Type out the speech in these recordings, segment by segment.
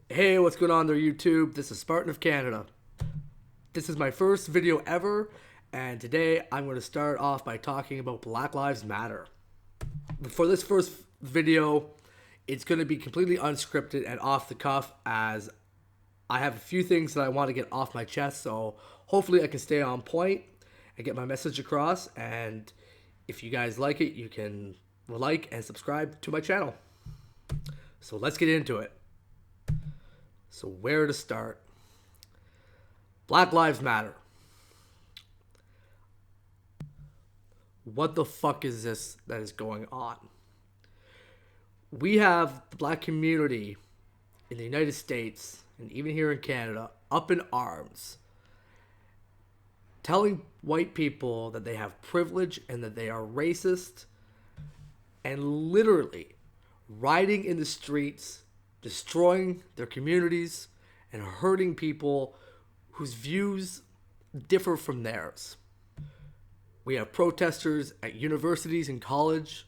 Hey, what's going on there, YouTube? This is Spartan of Canada. This is my first video ever, and today I'm going to start off by talking about Black Lives Matter. For this first video, it's going to be completely unscripted and off the cuff, as I have a few things that I want to get off my chest, so hopefully I can stay on point and get my message across. And if you guys like it, you can like and subscribe to my channel. So let's get into it. So where to start? Black Lives Matter. What the fuck is this that is going on? We have the black community in the United States and even here in Canada up in arms, telling white people that they have privilege and that they are racist, and literally riding in the streets, destroying their communities, and hurting people whose views differ from theirs. We have protesters at universities and college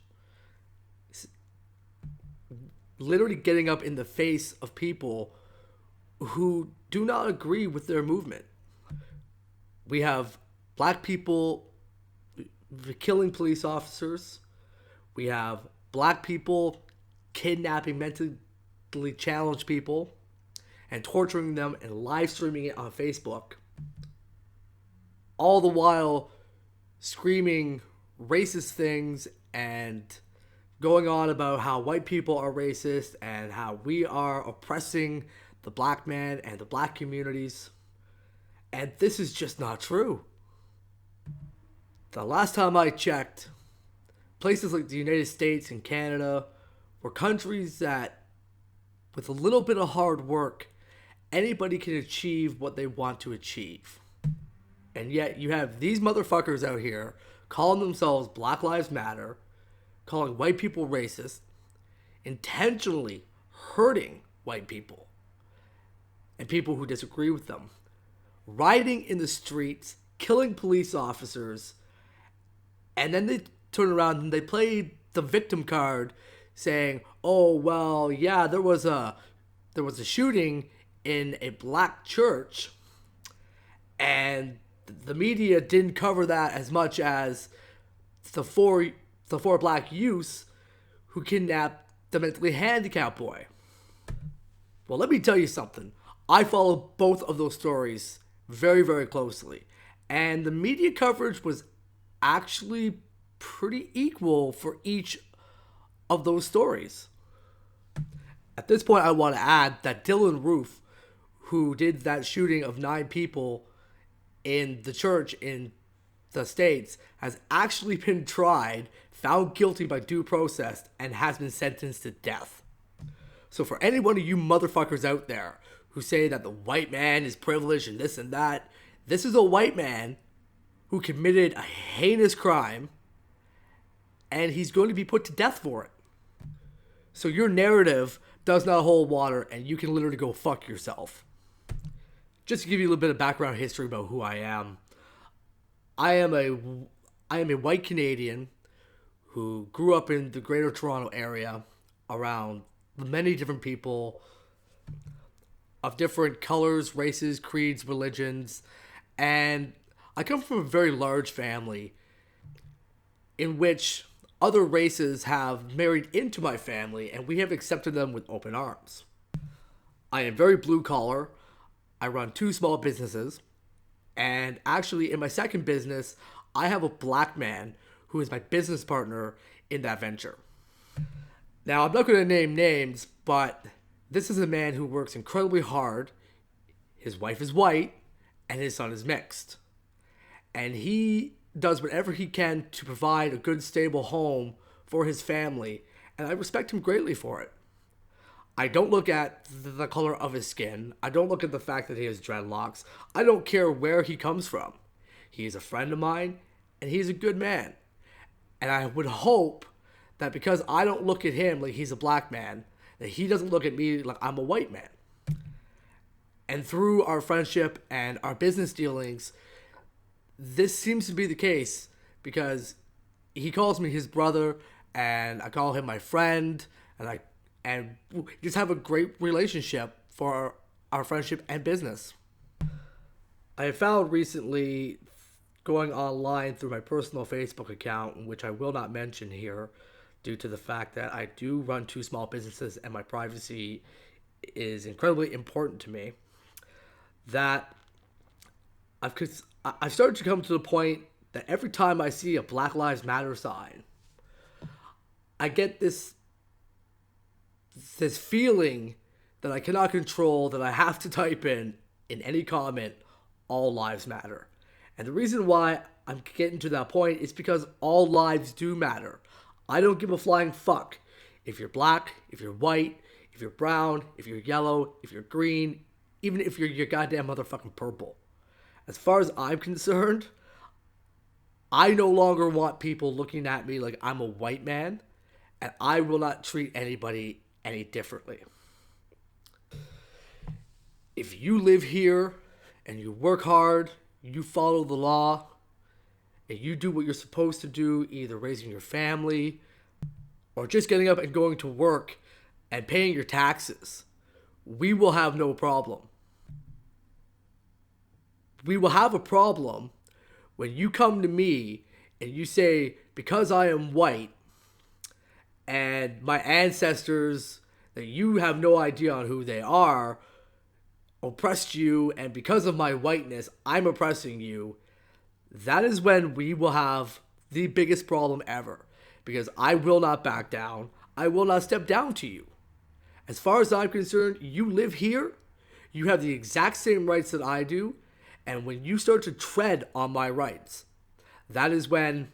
literally getting up in the face of people who do not agree with their movement. We have black people killing police officers. We have black people kidnapping mentally challenged people and torturing them and live streaming it on Facebook, all the while screaming racist things and going on about how white people are racist and how we are oppressing the black man and the black communities. And this is just not true. The last time I checked, places like the United States and Canada were countries that, with a little bit of hard work, anybody can achieve what they want to achieve. And yet you have these motherfuckers out here calling themselves Black Lives Matter, calling white people racist, intentionally hurting white people and people who disagree with them, rioting in the streets, killing police officers, and then they turn around and they play the victim card saying, oh, well, yeah, there was a shooting in a black church, and the media didn't cover that as much as the four black youths who kidnapped the mentally handicapped boy. Well, let me tell you something. I follow both of those stories very, very closely, and the media coverage was actually pretty equal for each of those stories. At this point, I want to add that Dylan Roof, who did that shooting of 9 people in the church in the States, has actually been tried, found guilty by due process, and has been sentenced to death. So for any one of you motherfuckers out there who say that the white man is privileged and this and that, this is a white man who committed a heinous crime, and he's going to be put to death for it. So your narrative does not hold water, and you can literally go fuck yourself. Just to give you a little bit of background history about who I am. I am a white Canadian who grew up in the Greater Toronto area around many different people of different colors, races, creeds, religions, and I come from a very large family in which other races have married into my family, and we have accepted them with open arms. I am very blue collar. I run 2 small businesses, and actually in my second business, I have a black man who is my business partner in that venture. Now, I'm not going to name names, but this is a man who works incredibly hard. His wife is white, and his son is mixed. And he does whatever he can to provide a good, stable home for his family, and I respect him greatly for it. I don't look at the color of his skin. I don't look at the fact that he has dreadlocks. I don't care where he comes from. He is a friend of mine, and he's a good man. And I would hope that because I don't look at him like he's a black man, that he doesn't look at me like I'm a white man. And through our friendship and our business dealings, this seems to be the case, because he calls me his brother, and I call him my friend, and we just have a great relationship for our friendship and business. I have found recently, going online through my personal Facebook account, which I will not mention here due to the fact that I do run two small businesses and my privacy is incredibly important to me, that I've started to come to the point that every time I see a Black Lives Matter sign, I get this feeling that I cannot control, that I have to type in any comment, all lives matter. And the reason why I'm getting to that point is because all lives do matter. I don't give a flying fuck if you're black, if you're white, if you're brown, if you're yellow, if you're green, even if you're goddamn motherfucking purple. As far as I'm concerned, I no longer want people looking at me like I'm a white man, and I will not treat anybody any differently. If you live here and you work hard, you follow the law, and you do what you're supposed to do, either raising your family or just getting up and going to work and paying your taxes, we will have no problem. We will have a problem when you come to me and you say, because I am white and my ancestors that you have no idea on who they are oppressed you, and because of my whiteness I'm oppressing you, that is when we will have the biggest problem ever, because I will not back down. I will not step down to you. As far as I'm concerned, you live here, you have the exact same rights that I do, and when you start to tread on my rights, that is when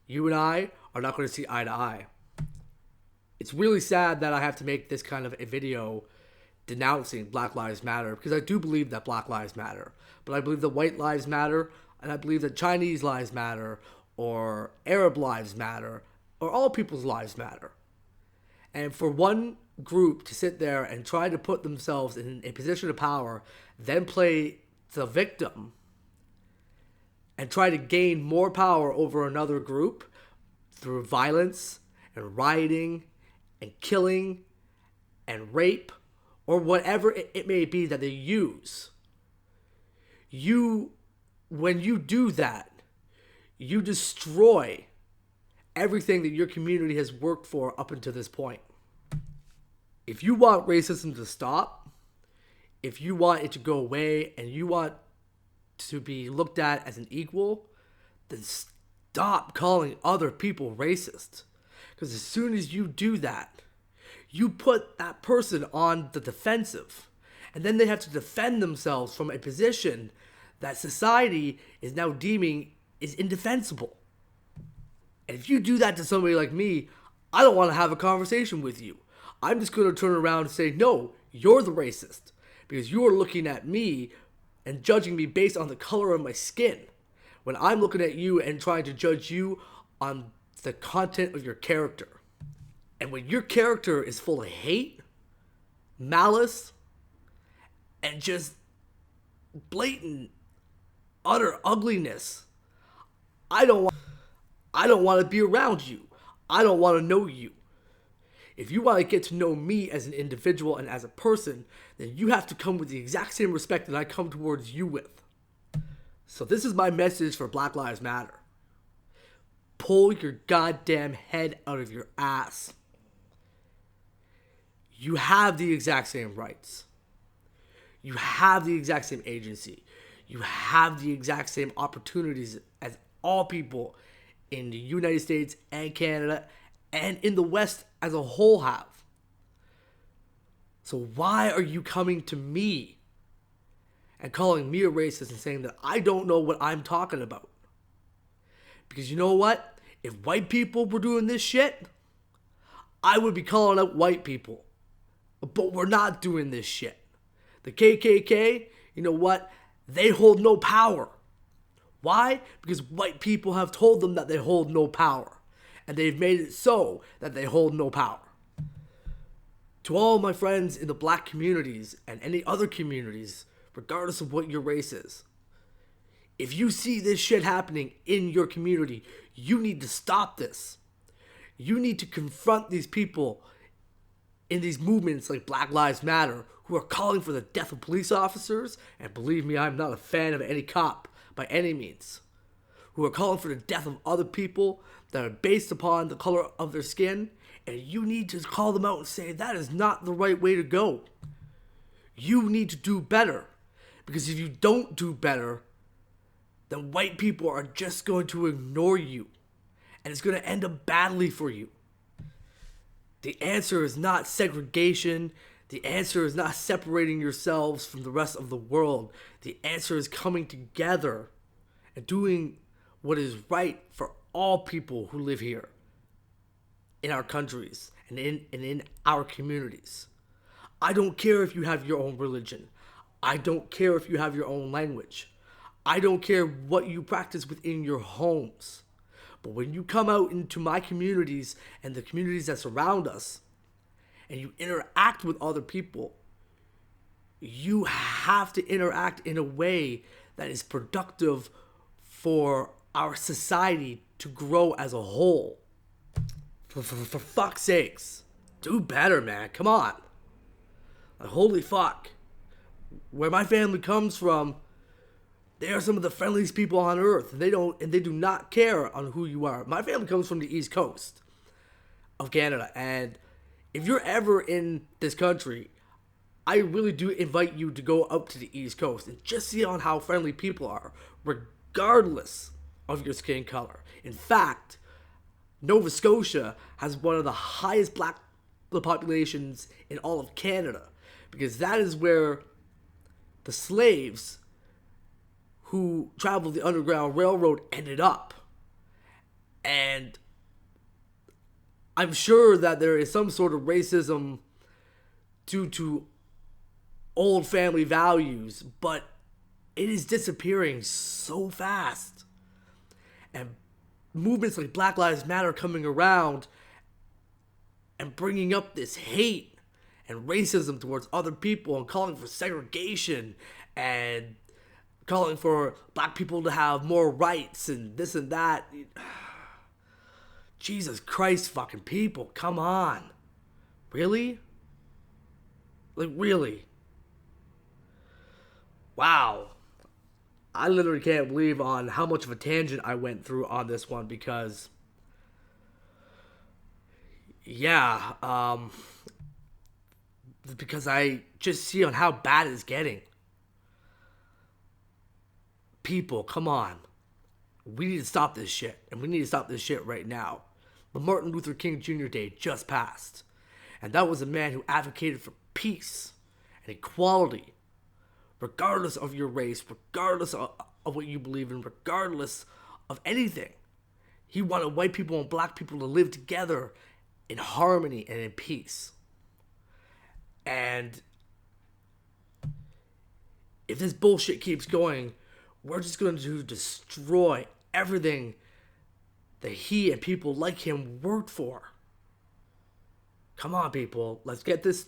you and I are not going to see eye to eye. It's really sad that I have to make this kind of a video denouncing Black Lives Matter, because I do believe that Black Lives Matter. But I believe that white lives matter, and I believe that Chinese lives matter, or Arab lives matter, or all people's lives matter. And for one group to sit there and try to put themselves in a position of power, then play the victim, and try to gain more power over another group through violence and rioting and killing and rape, or whatever it may be that they use. When you do that, you destroy everything that your community has worked for up until this point. If you want racism to stop, if you want it to go away, and you want to be looked at as an equal, then stop calling other people racist. Because as soon as you do that, you put that person on the defensive, and then they have to defend themselves from a position that society is now deeming is indefensible. And if you do that to somebody like me, I don't want to have a conversation with you. I'm just going to turn around and say, no, you're the racist, because you are looking at me and judging me based on the color of my skin, when I'm looking at you and trying to judge you on the content of your character. And when your character is full of hate, malice, and just blatant, utter ugliness, I don't want to be around you. I don't want to know you. If you want to get to know me as an individual and as a person, then you have to come with the exact same respect that I come towards you with. So this is my message for Black Lives Matter. Pull your goddamn head out of your ass. You have the exact same rights. You have the exact same agency. You have the exact same opportunities as all people in the United States and Canada and in the West as a whole have. So why are you coming to me and calling me a racist and saying that I don't know what I'm talking about? Because you know what? If white people were doing this shit, I would be calling out white people. But we're not doing this shit. The KKK, you know what? They hold no power. Why? Because white people have told them that they hold no power. And they've made it so that they hold no power. To all my friends in the black communities and any other communities, regardless of what your race is, if you see this shit happening in your community, you need to stop this. You need to confront these people in these movements like Black Lives Matter who are calling for the death of police officers, and believe me, I'm not a fan of any cop by any means, who are calling for the death of other people that are based upon the color of their skin, and you need to call them out and say that is not the right way to go. You need to do better, because if you don't do better, then white people are just going to ignore you, and it's going to end up badly for you. The answer is not segregation. The answer is not separating yourselves from the rest of the world. The answer is coming together and doing what is right for all people who live here in our countries and in our communities. I don't care if you have your own religion. I don't care if you have your own language. I don't care what you practice within your homes. But when you come out into my communities and the communities that surround us, and you interact with other people, you have to interact in a way that is productive for our society to grow as a whole. For fuck's sakes, do better, man. Come on. Like, holy fuck. Where my family comes from, they are some of the friendliest people on earth. And they do not care on who you are. My family comes from the East Coast of Canada, and if you're ever in this country, I really do invite you to go up to the East Coast and just see on how friendly people are, regardless of your skin color. In fact, Nova Scotia has one of the highest black populations in all of Canada, because that is where the slaves who traveled the Underground Railroad ended up. And I'm sure that there is some sort of racism due to old family values, but it is disappearing so fast. And movements like Black Lives Matter coming around and bringing up this hate and racism towards other people and calling for segregation and calling for black people to have more rights and this and that. Jesus Christ, fucking people, come on. Really? Like, really? Wow. I literally can't believe on how much of a tangent I went through on this one, because because I just see on how bad it's getting. People, come on. We need to stop this shit, and we need to stop this shit right now. The Martin Luther King Jr. Day just passed, and that was a man who advocated for peace and equality, regardless of your race, regardless of what you believe in, regardless of anything. He wanted white people and black people to live together in harmony and in peace. And if this bullshit keeps going, we're just going to destroy everything that he and people like him worked for. Come on, people. Let's get this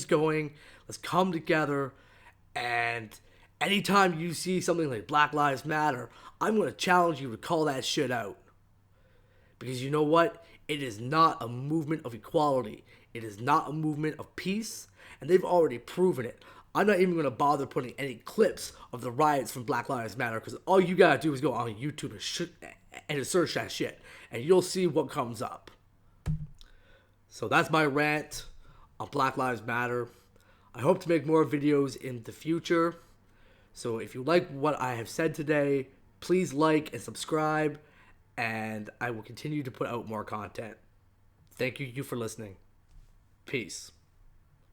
going. Let's come together. And anytime you see something like Black Lives Matter, I'm going to challenge you to call that shit out. Because you know what? It is not a movement of equality. It is not a movement of peace. And they've already proven it. I'm not even going to bother putting any clips of the riots from Black Lives Matter, because all you got to do is go on YouTube and search that shit, and you'll see what comes up. So that's my rant on Black Lives Matter. I hope to make more videos in the future. So if you like what I have said today, please like and subscribe, and I will continue to put out more content. Thank you for listening. Peace.